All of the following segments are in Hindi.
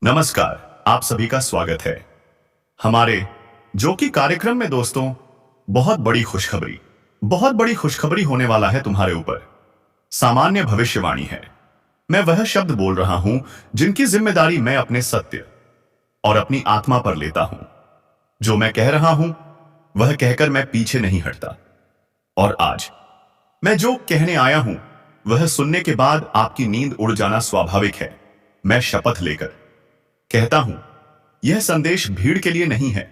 नमस्कार, आप सभी का स्वागत है हमारे जो कि कार्यक्रम में। दोस्तों, बहुत बड़ी खुशखबरी होने वाला है तुम्हारे ऊपर। सामान्य भविष्यवाणी है। मैं वह शब्द बोल रहा हूं जिनकी जिम्मेदारी मैं अपने सत्य और अपनी आत्मा पर लेता हूं। जो मैं कह रहा हूं वह कहकर मैं पीछे नहीं हटता। और आज मैं जो कहने आया हूं वह सुनने के बाद आपकी नींद उड़ जाना स्वाभाविक है। मैं शपथ लेकर कहता हूं, यह संदेश भीड़ के लिए नहीं है।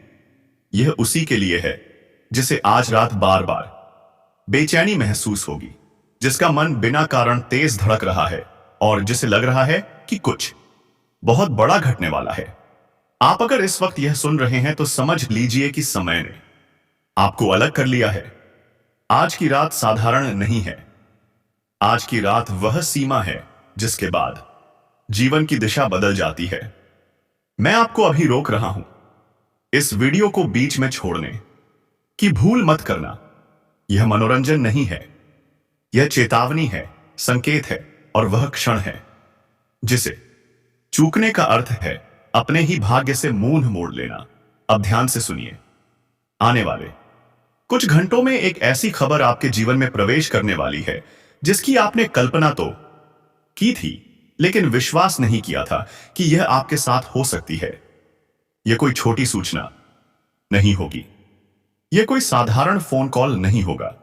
यह उसी के लिए है जिसे आज रात बार बार बेचैनी महसूस होगी, जिसका मन बिना कारण तेज धड़क रहा है और जिसे लग रहा है कि कुछ बहुत बड़ा घटने वाला है। आप अगर इस वक्त यह सुन रहे हैं तो समझ लीजिए कि समय ने आपको अलग कर लिया है। आज की रात साधारण नहीं है। आज की रात वह सीमा है जिसके बाद जीवन की दिशा बदल जाती है। मैं आपको अभी रोक रहा हूं इस वीडियो को बीच में छोड़ने की भूल मत करना। यह मनोरंजन नहीं है, यह चेतावनी है, संकेत है और वह क्षण है जिसे चूकने का अर्थ है अपने ही भाग्य से मुंह मोड़ लेना। अब ध्यान से सुनिए। आने वाले कुछ घंटों में एक ऐसी खबर आपके जीवन में प्रवेश करने वाली है जिसकी आपने कल्पना तो की थी, लेकिन विश्वास नहीं किया था कि यह आपके साथ हो सकती है। यह कोई छोटी सूचना नहीं होगी, यह कोई साधारण फोन कॉल नहीं होगा।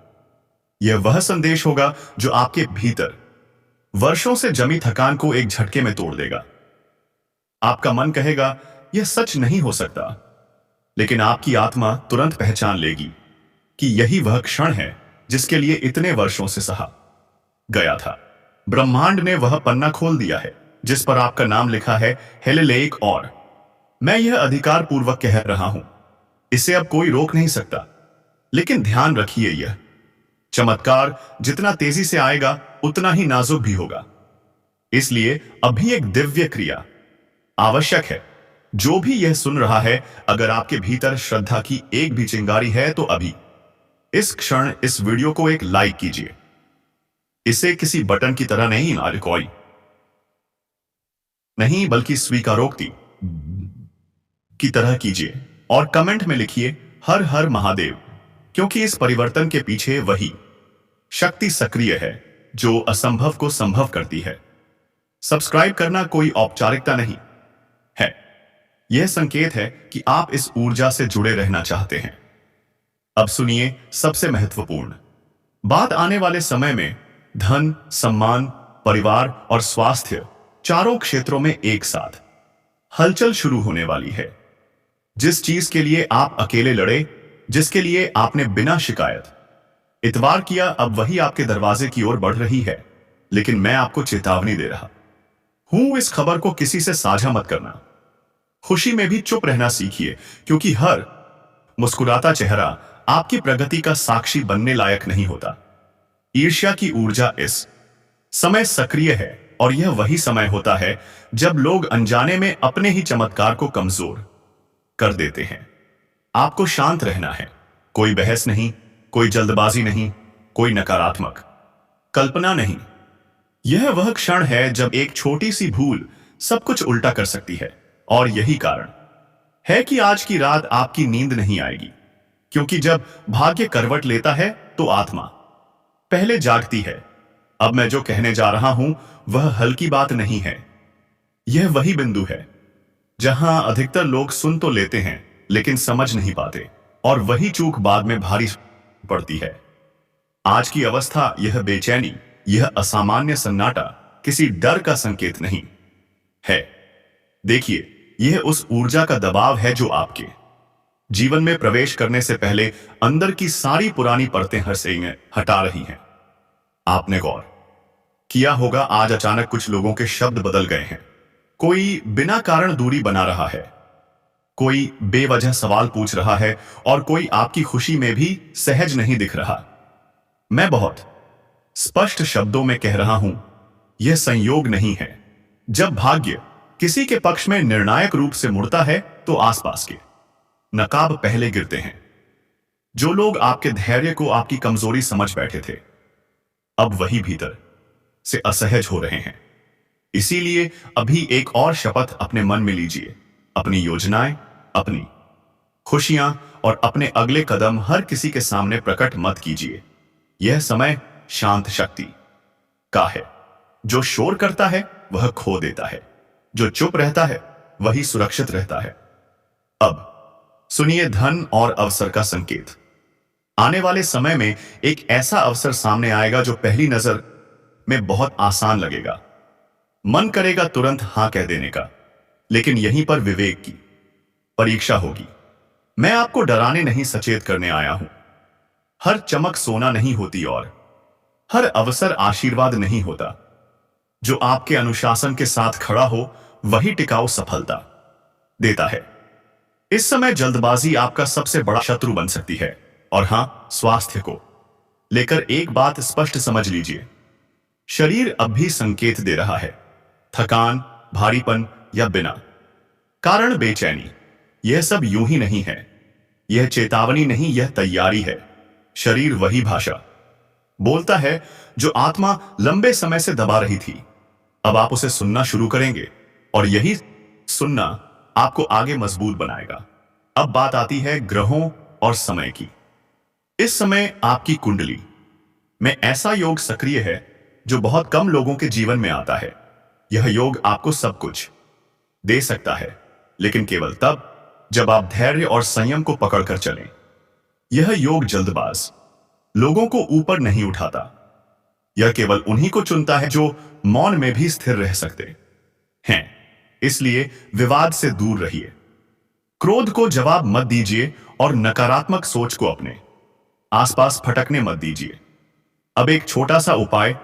यह वह संदेश होगा जो आपके भीतर वर्षों से जमी थकान को एक झटके में तोड़ देगा। आपका मन कहेगा यह सच नहीं हो सकता, लेकिन आपकी आत्मा तुरंत पहचान लेगी कि यही वह क्षण है जिसके लिए इतने वर्षों से सहा गया था। ब्रह्मांड ने वह पन्ना खोल दिया है जिस पर आपका नाम लिखा है हेलेलेक, और मैं यह अधिकार पूर्वक कह रहा हूं, इसे अब कोई रोक नहीं सकता। लेकिन ध्यान रखिए, यह चमत्कार जितना तेजी से आएगा उतना ही नाजुक भी होगा। इसलिए अभी एक दिव्य क्रिया आवश्यक है। जो भी यह सुन रहा है, अगर आपके भीतर श्रद्धा की एक भी चिंगारी है तो अभी इस क्षण इस वीडियो को एक लाइक कीजिए। इसे किसी बटन की तरह नहीं, कोई नहीं, बल्कि स्वीकारोक्ति की तरह कीजिए और कमेंट में लिखिए हर हर महादेव, क्योंकि इस परिवर्तन के पीछे वही शक्ति सक्रिय है जो असंभव को संभव करती है। सब्सक्राइब करना कोई औपचारिकता नहीं है, यह संकेत है कि आप इस ऊर्जा से जुड़े रहना चाहते हैं। अब सुनिए सबसे महत्वपूर्ण बात। आने वाले समय में धन, सम्मान, परिवार और स्वास्थ्य चारों क्षेत्रों में एक साथ हलचल शुरू होने वाली है। जिस चीज के लिए आप अकेले लड़े, जिसके लिए आपने बिना शिकायत इतवार किया, अब वही आपके दरवाजे की ओर बढ़ रही है। लेकिन मैं आपको चेतावनी दे रहा हूं, इस खबर को किसी से साझा मत करना। खुशी में भी चुप रहना सीखिए, क्योंकि हर मुस्कुराता चेहरा आपकी प्रगति का साक्षी बनने लायक नहीं होता। ईर्ष्या की ऊर्जा इस समय सक्रिय है और यह वही समय होता है जब लोग अनजाने में अपने ही चमत्कार को कमजोर कर देते हैं। आपको शांत रहना है। कोई बहस नहीं, कोई जल्दबाजी नहीं, कोई नकारात्मक कल्पना नहीं। यह वह क्षण है जब एक छोटी सी भूल सब कुछ उल्टा कर सकती है। और यही कारण है कि आज की रात आपकी नींद नहीं आएगी, क्योंकि जब भाग्य करवट लेता है तो आत्मा पहले जागती है। अब मैं जो कहने जा रहा हूं वह हल्की बात नहीं है। यह वही बिंदु है जहां अधिकतर लोग सुन तो लेते हैं लेकिन समझ नहीं पाते, और वही चूक बाद में भारी पड़ती है। आज की अवस्था, यह बेचैनी, यह असामान्य सन्नाटा किसी डर का संकेत नहीं है। देखिए, यह उस ऊर्जा का दबाव है जो आपके जीवन में प्रवेश करने से पहले अंदर की सारी पुरानी परतें हटा रही हैं। आपने गौर किया होगा, आज अचानक कुछ लोगों के शब्द बदल गए हैं। कोई बिना कारण दूरी बना रहा है, कोई बेवजह सवाल पूछ रहा है, और कोई आपकी खुशी में भी सहज नहीं दिख रहा। मैं बहुत स्पष्ट शब्दों में कह रहा हूं, यह संयोग नहीं है। जब भाग्य किसी के पक्ष में निर्णायक रूप से मुड़ता है तो आसपास के नकाब पहले गिरते हैं। जो लोग आपके धैर्य को आपकी कमजोरी समझ बैठे थे, अब वही भीतर से असहज हो रहे हैं। इसीलिए अभी एक और शपथ अपने मन में लीजिए। अपनी योजनाएं, अपनी खुशियां और अपने अगले कदम हर किसी के सामने प्रकट मत कीजिए। यह समय शांत शक्ति का है। जो शोर करता है वह खो देता है, जो चुप रहता है वही सुरक्षित रहता है। अब सुनिए धन और अवसर का संकेत। आने वाले समय में एक ऐसा अवसर सामने आएगा जो पहली नजर में बहुत आसान लगेगा। मन करेगा तुरंत हां कह देने का, लेकिन यहीं पर विवेक की परीक्षा होगी। मैं आपको डराने नहीं, सचेत करने आया हूं। हर चमक सोना नहीं होती और हर अवसर आशीर्वाद नहीं होता। जो आपके अनुशासन के साथ खड़ा हो वही टिकाऊ सफलता देता है। इस समय जल्दबाजी आपका सबसे बड़ा शत्रु बन सकती है। और हां, स्वास्थ्य को लेकर एक बात स्पष्ट समझ लीजिए। शरीर अब भी संकेत दे रहा है। थकान, भारीपन या बिना कारण बेचैनी, यह सब यूं ही नहीं है। यह चेतावनी नहीं, यह तैयारी है। शरीर वही भाषा बोलता है जो आत्मा लंबे समय से दबा रही थी। अब आप उसे सुनना शुरू करेंगे और यही सुनना आपको आगे मजबूत बनाएगा। अब बात आती है ग्रहों और समय की। इस समय आपकी कुंडली में ऐसा योग सक्रिय है जो बहुत कम लोगों के जीवन में आता है। यह योग आपको सब कुछ दे सकता है, लेकिन केवल तब जब आप धैर्य और संयम को पकड़कर चलें। यह योग जल्दबाज लोगों को ऊपर नहीं उठाता। यह केवल उन्हीं को चुनता है जो मौन में भी स्थिर रह सकते हैं। इसलिए विवाद से दूर रहिए, क्रोध को जवाब मत दीजिए और नकारात्मक सोच को अपने आसपास फटकने मत दीजिए। अब एक छोटा सा उपाय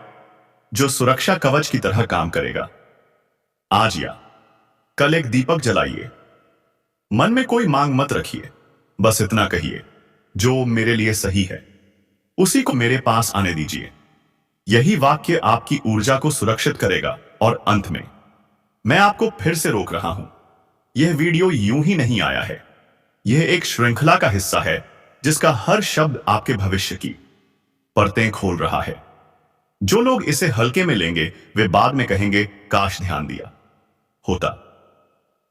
जो सुरक्षा कवच की तरह काम करेगा। आज या कल एक दीपक जलाइए। मन में कोई मांग मत रखिए, बस इतना कहिए, जो मेरे लिए सही है उसी को मेरे पास आने दीजिए। यही वाक्य आपकी ऊर्जा को सुरक्षित करेगा। और अंत में मैं आपको फिर से रोक रहा हूं, यह वीडियो यूं ही नहीं आया है। यह एक श्रृंखला का हिस्सा है जिसका हर शब्द आपके भविष्य की परतें खोल रहा है। जो लोग इसे हल्के में लेंगे वे बाद में कहेंगे काश ध्यान दिया होता।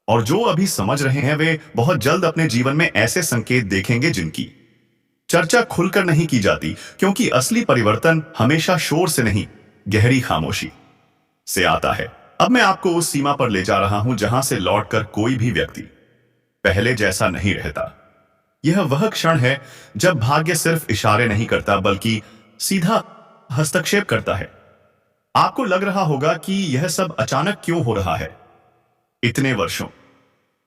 और जो अभी समझ रहे हैं वे बहुत जल्द अपने जीवन में ऐसे संकेत देखेंगे जिनकी चर्चा खुलकर नहीं की जाती, क्योंकि असली परिवर्तन हमेशा शोर से नहीं, गहरी खामोशी से आता है। अब मैं आपको उस सीमा पर ले जा रहा हूं जहां से लौटकर कोई भी व्यक्ति पहले जैसा नहीं रहता। यह वह क्षण है जब भाग्य सिर्फ इशारे नहीं करता बल्कि सीधा हस्तक्षेप करता है। आपको लग रहा होगा कि यह सब अचानक क्यों हो रहा है। इतने वर्षों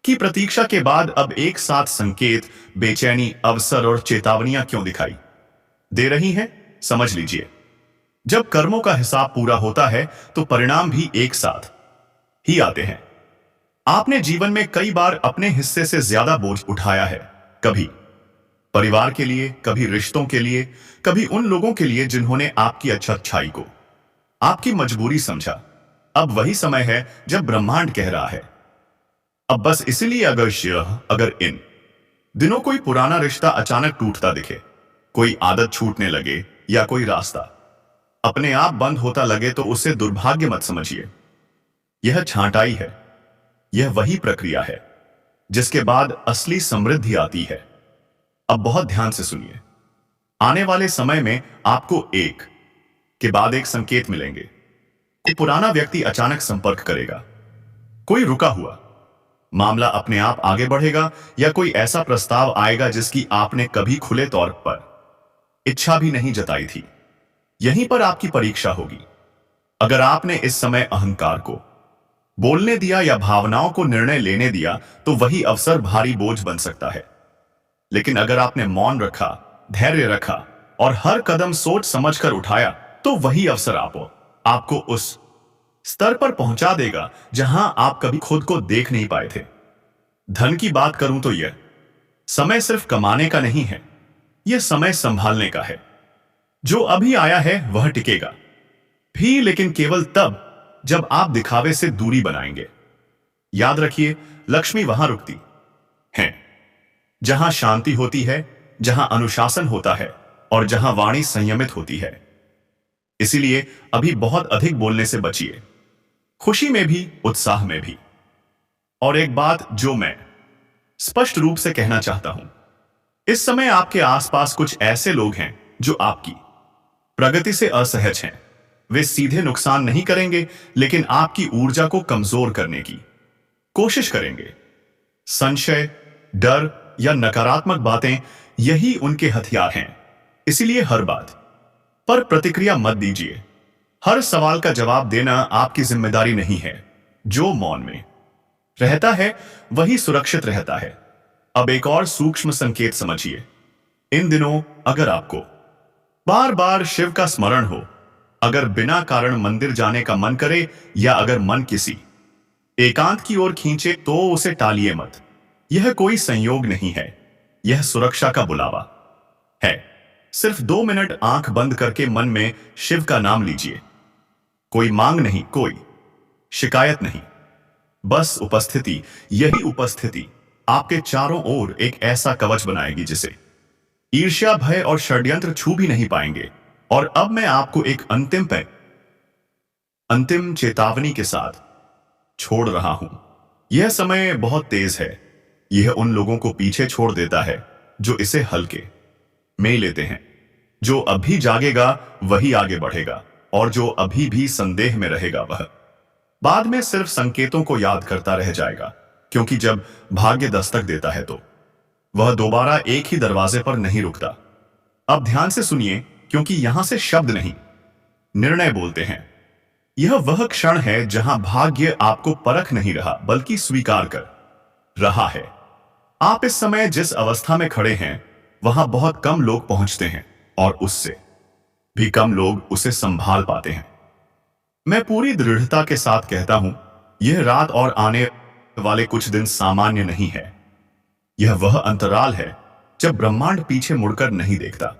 की प्रतीक्षा के बाद अब एक साथ संकेत, बेचैनी, अवसर और चेतावनियां क्यों दिखाई दे रही हैं? समझ लीजिए, जब कर्मों का हिसाब पूरा होता है तो परिणाम भी एक साथ ही आते हैं। आपने जीवन में कई बार अपने हिस्से से ज्यादा बोझ उठाया है, कभी परिवार के लिए, कभी रिश्तों के लिए, कभी उन लोगों के लिए जिन्होंने आपकी अच्छाई को आपकी मजबूरी समझा। अब वही समय है जब ब्रह्मांड कह रहा है अब बस। इसीलिए अगर इन दिनों कोई पुराना रिश्ता अचानक टूटता दिखे, कोई आदत छूटने लगे या कोई रास्ता अपने आप बंद होता लगे तो उसे दुर्भाग्य मत समझिए। यह छांटाई है। यह वही प्रक्रिया है जिसके बाद असली समृद्धि आती है। अब बहुत ध्यान से सुनिए। आने वाले समय में आपको एक के बाद एक संकेत मिलेंगे। कोई पुराना व्यक्ति अचानक संपर्क करेगा, कोई रुका हुआ मामला अपने आप आगे बढ़ेगा, या कोई ऐसा प्रस्ताव आएगा जिसकी आपने कभी खुले तौर पर इच्छा भी नहीं जताई थी। यहीं पर आपकी परीक्षा होगी। अगर आपने इस समय अहंकार को बोलने दिया या भावनाओं को निर्णय लेने दिया तो वही अवसर भारी बोझ बन सकता है। लेकिन अगर आपने मौन रखा, धैर्य रखा और हर कदम सोच समझकर उठाया तो वही अवसर आपको उस स्तर पर पहुंचा देगा जहां आप कभी खुद को देख नहीं पाए थे। धन की बात करूं तो यह समय सिर्फ कमाने का नहीं है, यह समय संभालने का है। जो अभी आया है वह टिकेगा भी, लेकिन केवल तब जब आप दिखावे से दूरी बनाएंगे। याद रखिए, लक्ष्मी वहां रुकती है जहां शांति होती है, जहां अनुशासन होता है और जहां वाणी संयमित होती है। इसीलिए अभी बहुत अधिक बोलने से बचिए। खुशी में भी, उत्साह में भी। और एक बात जो मैं स्पष्ट रूप से कहना चाहता हूं, इस समय आपके आसपास कुछ ऐसे लोग हैं जो आपकी प्रगति से असहज हैं। वे सीधे नुकसान नहीं करेंगे, लेकिन आपकी ऊर्जा को कमजोर करने की कोशिश करेंगे। संशय, डर या नकारात्मक बातें, यही उनके हथियार हैं। इसीलिए हर बात पर प्रतिक्रिया मत दीजिए। हर सवाल का जवाब देना आपकी जिम्मेदारी नहीं है। जो मौन में रहता है वही सुरक्षित रहता है। अब एक और सूक्ष्म संकेत समझिए। इन दिनों अगर आपको बार बार शिव का स्मरण हो, अगर बिना कारण मंदिर जाने का मन करे, या अगर मन किसी एकांत की ओर खींचे, तो उसे टालिए मत। यह कोई संयोग नहीं है, यह सुरक्षा का बुलावा है। सिर्फ 2 मिनट आंख बंद करके मन में शिव का नाम लीजिए। कोई मांग नहीं, कोई शिकायत नहीं, बस उपस्थिति। यही उपस्थिति आपके चारों ओर एक ऐसा कवच बनाएगी जिसे ईर्ष्या, भय और षड्यंत्र छू भी नहीं पाएंगे। और अब मैं आपको एक अंतिम चेतावनी के साथ छोड़ रहा हूं। यह समय बहुत तेज है। यह उन लोगों को पीछे छोड़ देता है जो इसे हल्के में लेते हैं। जो अभी जागेगा वही आगे बढ़ेगा, और जो अभी भी संदेह में रहेगा वह बाद में सिर्फ संकेतों को याद करता रह जाएगा। क्योंकि जब भाग्य दस्तक देता है तो वह दोबारा एक ही दरवाजे पर नहीं रुकता। अब ध्यान से सुनिए, क्योंकि यहां से शब्द नहीं, निर्णय बोलते हैं। यह वह क्षण है जहां भाग्य आपको परख नहीं रहा, बल्कि स्वीकार कर रहा है। आप इस समय जिस अवस्था में खड़े हैं वहां बहुत कम लोग पहुंचते हैं, और उससे भी कम लोग उसे संभाल पाते हैं। मैं पूरी दृढ़ता के साथ कहता हूं, यह रात और आने वाले कुछ दिन सामान्य नहीं है। यह वह अंतराल है जब ब्रह्मांड पीछे मुड़कर नहीं देखता।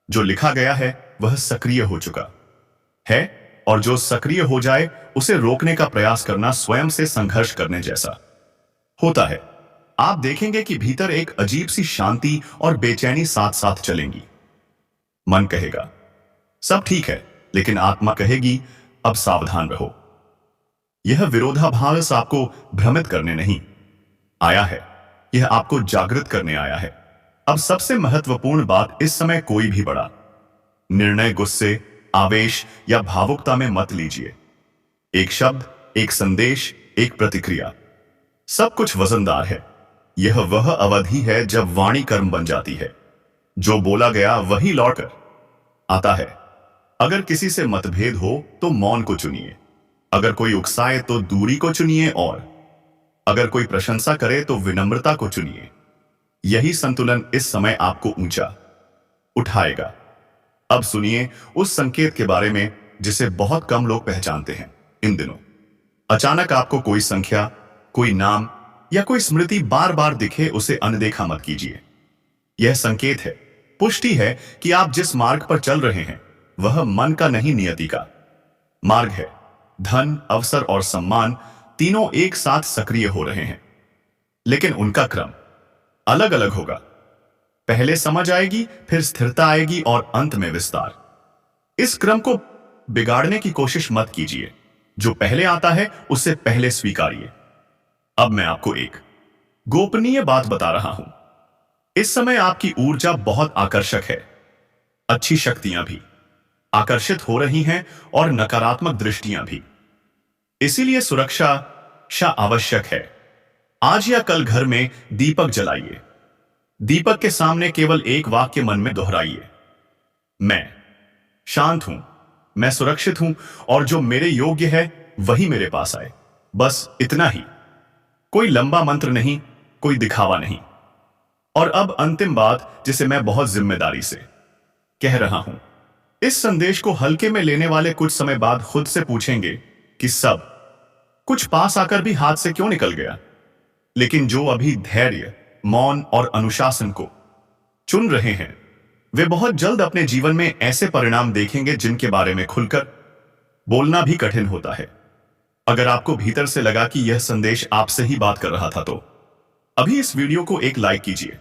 जो लिखा गया है वह सक्रिय हो चुका है, और जो सक्रिय हो जाए उसे रोकने का प्रयास करना स्वयं से संघर्ष करने जैसा होता है। आप देखेंगे कि भीतर एक अजीब सी शांति और बेचैनी साथ साथ चलेंगी। मन कहेगा सब ठीक है, लेकिन आत्मा कहेगी अब सावधान रहो। यह विरोधाभास आपको भ्रमित करने नहीं आया है, यह आपको जागृत करने आया है। अब सबसे महत्वपूर्ण बात, इस समय कोई भी बड़ा निर्णय गुस्से, आवेश या भावुकता में मत लीजिए। एक शब्द, एक संदेश, एक प्रतिक्रिया, सब कुछ वजनदार है। यह वह अवधि है जब वाणी कर्म बन जाती है। जो बोला गया वही लौटकर आता है। अगर किसी से मतभेद हो तो मौन को चुनिए, अगर कोई उकसाए तो दूरी को चुनिए, और अगर कोई प्रशंसा करे तो विनम्रता को चुनिए। यही संतुलन इस समय आपको ऊंचा उठाएगा। अब सुनिए उस संकेत के बारे में जिसे बहुत कम लोग पहचानते हैं। इन दिनों अचानक आपको कोई संख्या, कोई नाम या कोई स्मृति बार बार दिखे, उसे अनदेखा मत कीजिए। यह संकेत है, पुष्टि है कि आप जिस मार्ग पर चल रहे हैं वह मन का नहीं, नियति का मार्ग है। धन, अवसर और सम्मान तीनों एक साथ सक्रिय हो रहे हैं, लेकिन उनका क्रम अलग अलग होगा। पहले समझ आएगी, फिर स्थिरता आएगी, और अंत में विस्तार। इस क्रम को बिगाड़ने की कोशिश मत कीजिए। जो पहले आता है उसे पहले स्वीकारिए। अब मैं आपको एक गोपनीय बात बता रहा हूं। इस समय आपकी ऊर्जा बहुत आकर्षक है। अच्छी शक्तियां भी आकर्षित हो रही हैं और नकारात्मक दृष्टियां भी। इसीलिए सुरक्षा आवश्यक है। आज या कल घर में दीपक जलाइए। दीपक के सामने केवल एक वाक्य मन में दोहराइए, मैं शांत हूं, मैं सुरक्षित हूं, और जो मेरे योग्य है वही मेरे पास आए। बस इतना ही, कोई लंबा मंत्र नहीं, कोई दिखावा नहीं। और अब अंतिम बात जिसे मैं बहुत जिम्मेदारी से कह रहा हूं। इस संदेश को हल्के में लेने वाले कुछ समय बाद खुद से पूछेंगे कि सब कुछ पास आकर भी हाथ से क्यों निकल गया। लेकिन जो अभी धैर्य, मौन और अनुशासन को चुन रहे हैं, वे बहुत जल्द अपने जीवन में ऐसे परिणाम देखेंगे जिनके बारे में खुलकर बोलना भी कठिन होता है। अगर आपको भीतर से लगा कि यह संदेश आपसे ही बात कर रहा था तो अभी इस वीडियो को एक लाइक कीजिए।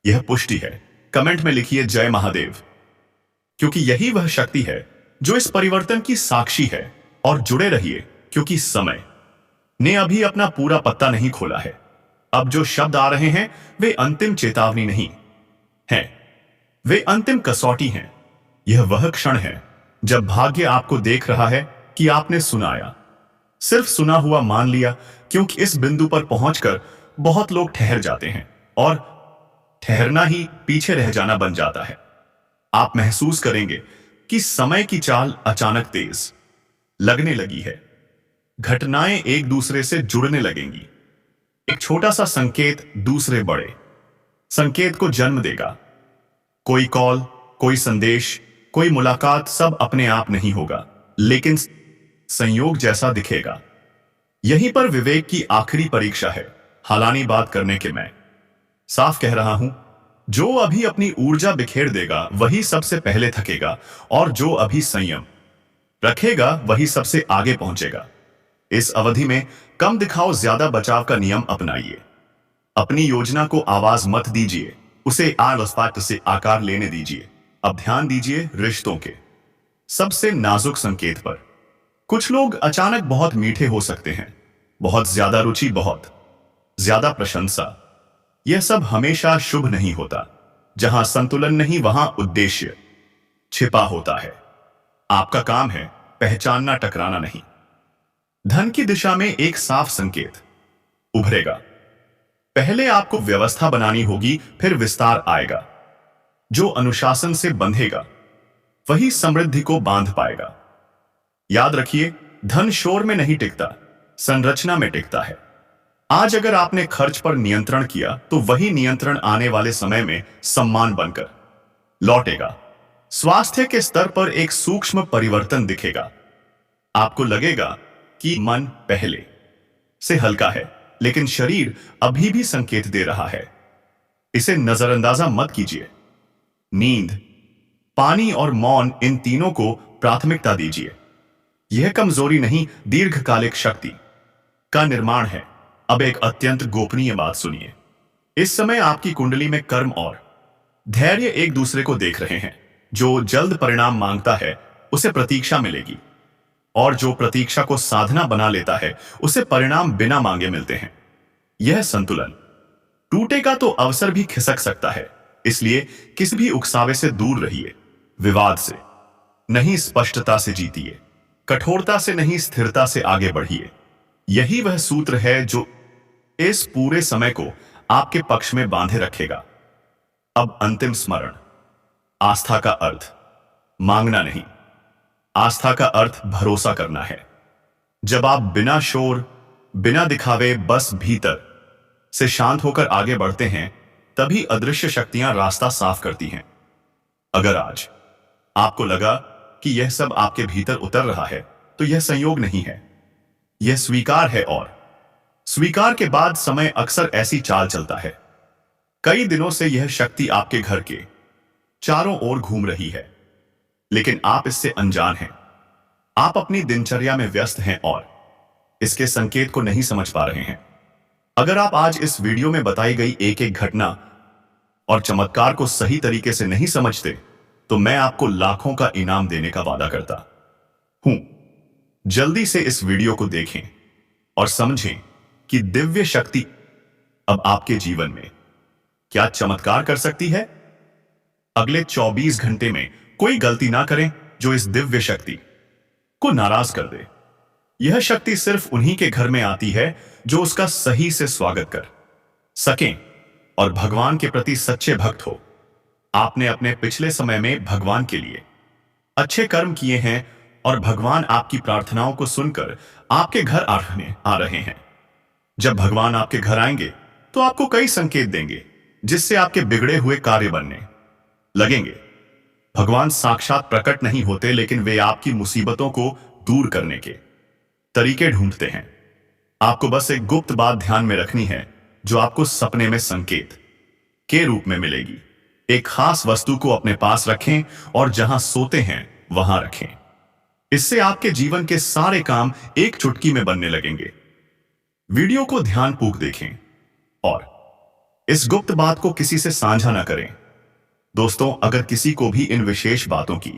यह पुष्टि है। कमेंट में लिखिए जय महादेव, क्योंकि यही वह शक्ति है जो इस परिवर्तन की साक्षी है। और जुड़े रहिए, क्योंकि समय ने अभी अपना पूरा पत्ता नहीं खोला है। अब जो शब्द आ रहे हैं वे अंतिम चेतावनी नहीं है, वे अंतिम कसौटी हैं। यह वह क्षण है जब भाग्य आपको देख रहा है कि आपने सुनाया, सिर्फ सुना हुआ मान लिया, क्योंकि इस बिंदु पर पहुंचकर बहुत लोग ठहर जाते हैं और ठहरना ही पीछे रह जाना बन जाता है। आप महसूस करेंगे कि समय की चाल अचानक तेज लगने लगी है। घटनाएं एक दूसरे से जुड़ने लगेंगी। एक छोटा सा संकेत दूसरे बड़े संकेत को जन्म देगा। कोई कॉल, कोई संदेश, कोई मुलाकात, सब अपने आप नहीं होगा, लेकिन संयोग जैसा दिखेगा। यहीं पर विवेक की आखिरी परीक्षा है। हालानी बात करने के मैं साफ कह रहा हूं, जो अभी अपनी ऊर्जा बिखेर देगा वही सबसे पहले थकेगा, और जो अभी संयम रखेगा वही सबसे आगे पहुंचेगा। इस अवधि में कम दिखाओ, ज्यादा बचाव का नियम अपनाइए। अपनी योजना को आवाज मत दीजिए, उसे आलस्पाट से आकार लेने दीजिए। अब ध्यान दीजिए रिश्तों के सबसे नाजुक संकेत पर। कुछ लोग अचानक बहुत मीठे हो सकते हैं, बहुत ज्यादा रुचि, बहुत ज्यादा प्रशंसा। यह सब हमेशा शुभ नहीं होता। जहां संतुलन नहीं वहां उद्देश्य छिपा होता है। आपका काम है पहचानना, टकराना नहीं। धन की दिशा में एक साफ संकेत उभरेगा। पहले आपको व्यवस्था बनानी होगी, फिर विस्तार आएगा। जो अनुशासन से बंधेगा वही समृद्धि को बांध पाएगा। याद रखिए, धन शोर में नहीं टिकता, संरचना में टिकता है। आज अगर आपने खर्च पर नियंत्रण किया तो वही नियंत्रण आने वाले समय में सम्मान बनकर लौटेगा। स्वास्थ्य के स्तर पर एक सूक्ष्म परिवर्तन दिखेगा। आपको लगेगा कि मन पहले से हल्का है, लेकिन शरीर अभी भी संकेत दे रहा है। इसे नजरअंदाजा मत कीजिए। नींद, पानी और मौन, इन तीनों को प्राथमिकता दीजिए। यह कमजोरी नहीं, दीर्घकालिक शक्ति का निर्माण है। अब एक अत्यंत गोपनीय बात सुनिए। इस समय आपकी कुंडली में कर्म और धैर्य एक दूसरे को देख रहे हैं। जो जल्द परिणाम मांगता है उसे प्रतीक्षा मिलेगी, और जो प्रतीक्षा को साधना बना लेता है उसे परिणाम बिना मांगे मिलते हैं। यह संतुलन टूटेगा तो अवसर भी खिसक सकता है, इसलिए किसी भी उकसावे से दूर रहिए। विवाद से नहीं, स्पष्टता से जीतिए। कठोरता से नहीं, स्थिरता से आगे बढ़िए। यही वह सूत्र है जो इस पूरे समय को आपके पक्ष में बांधे रखेगा। अब अंतिम स्मरण। आस्था का अर्थ मांगना नहीं, आस्था का अर्थ भरोसा करना है। जब आप बिना शोर, बिना दिखावे, बस भीतर से शांत होकर आगे बढ़ते हैं, तभी अदृश्य शक्तियां रास्ता साफ करती हैं। अगर आज आपको लगा कि यह सब आपके भीतर उतर रहा है, तो यह संयोग नहीं है, यह स्वीकार है। और स्वीकार के बाद समय अक्सर ऐसी चाल चलता है। कई दिनों से यह शक्ति आपके घर के चारों ओर घूम रही है, लेकिन आप इससे अनजान हैं। आप अपनी दिनचर्या में व्यस्त हैं और इसके संकेत को नहीं समझ पा रहे हैं। अगर आप आज इस वीडियो में बताई गई एक एक घटना और चमत्कार को सही तरीके से नहीं समझते, तो मैं आपको लाखों का इनाम देने का वादा करता हूं। जल्दी से इस वीडियो को देखें और समझें कि दिव्य शक्ति अब आपके जीवन में क्या चमत्कार कर सकती है। अगले 24 घंटे में कोई गलती ना करें जो इस दिव्य शक्ति को नाराज कर दे। यह शक्ति सिर्फ उन्हीं के घर में आती है जो उसका सही से स्वागत कर सकें और भगवान के प्रति सच्चे भक्त हो। आपने अपने पिछले समय में भगवान के लिए अच्छे कर्म किए हैं और भगवान आपकी प्रार्थनाओं को सुनकर आपके घर आ रहे हैं। जब भगवान आपके घर आएंगे तो आपको कई संकेत देंगे, जिससे आपके बिगड़े हुए कार्य बनने लगेंगे। भगवान साक्षात प्रकट नहीं होते, लेकिन वे आपकी मुसीबतों को दूर करने के तरीके ढूंढते हैं। आपको बस एक गुप्त बात ध्यान में रखनी है, जो आपको सपने में संकेत के रूप में मिलेगी। एक खास वस्तु को अपने पास रखें और जहां सोते हैं वहां रखें। इससे आपके जीवन के सारे काम एक चुटकी में बनने लगेंगे। वीडियो को ध्यानपूर्वक देखें और इस गुप्त बात को किसी से साझा न करें। दोस्तों, अगर किसी को भी इन विशेष बातों की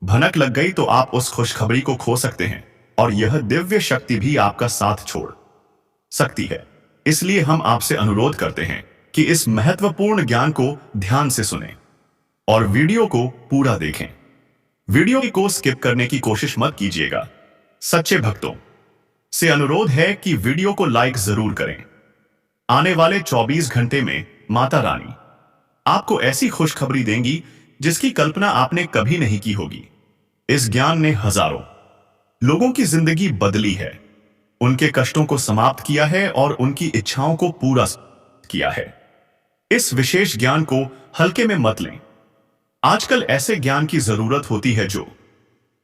भनक लग गई तो आप उस खुशखबरी को खो सकते हैं और यह दिव्य शक्ति भी आपका साथ छोड़ सकती है। इसलिए हम आपसे अनुरोध करते हैं कि इस महत्वपूर्ण ज्ञान को ध्यान से सुनें और वीडियो को पूरा देखें। वीडियो को स्किप करने की कोशिश मत कीजिएगा। सच्चे भक्तों से अनुरोध है कि वीडियो को लाइक जरूर करें। आने वाले 24 घंटे में माता रानी आपको ऐसी खुशखबरी देंगी जिसकी कल्पना आपने कभी नहीं की होगी। इस ज्ञान ने हजारों लोगों की जिंदगी बदली है, उनके कष्टों को समाप्त किया है और उनकी इच्छाओं को पूरा किया है। इस विशेष ज्ञान को हल्के में मत लें। आजकल ऐसे ज्ञान की जरूरत होती है जो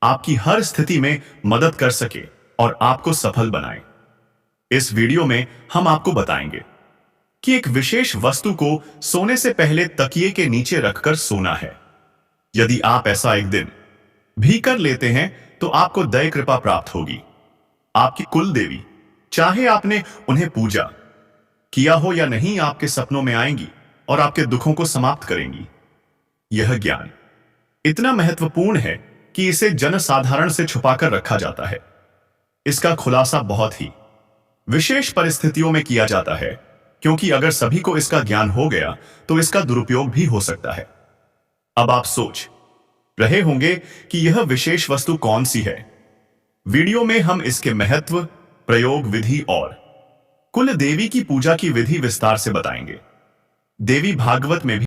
आपकी हर स्थिति में मदद कर सके और आपको सफल बनाए। इस वीडियो में हम आपको बताएंगे कि एक विशेष वस्तु को सोने से पहले तकिए के नीचे रखकर सोना है। यदि आप ऐसा एक दिन भी कर लेते हैं तो आपको दया कृपा प्राप्त होगी। आपकी कुल देवी, चाहे आपने उन्हें पूजा किया हो या नहीं, आपके सपनों में आएंगी और आपके दुखों को समाप्त करेंगी। यह ज्ञान इतना महत्वपूर्ण है कि इसे जनसाधारण से छुपाकर रखा जाता है। इसका खुलासा बहुत ही विशेष परिस्थितियों में किया जाता है, क्योंकि अगर सभी को इसका ज्ञान हो गया तो इसका दुरुपयोग भी हो सकता है। अब आप सोच रहे होंगे कि यह विशेष वस्तु कौन सी है। वीडियो में हम इसके महत्व, प्रयोग विधि और कुल देवी की पूजा की विधि विस्तार से बताएंगे। देवी भागवत में भी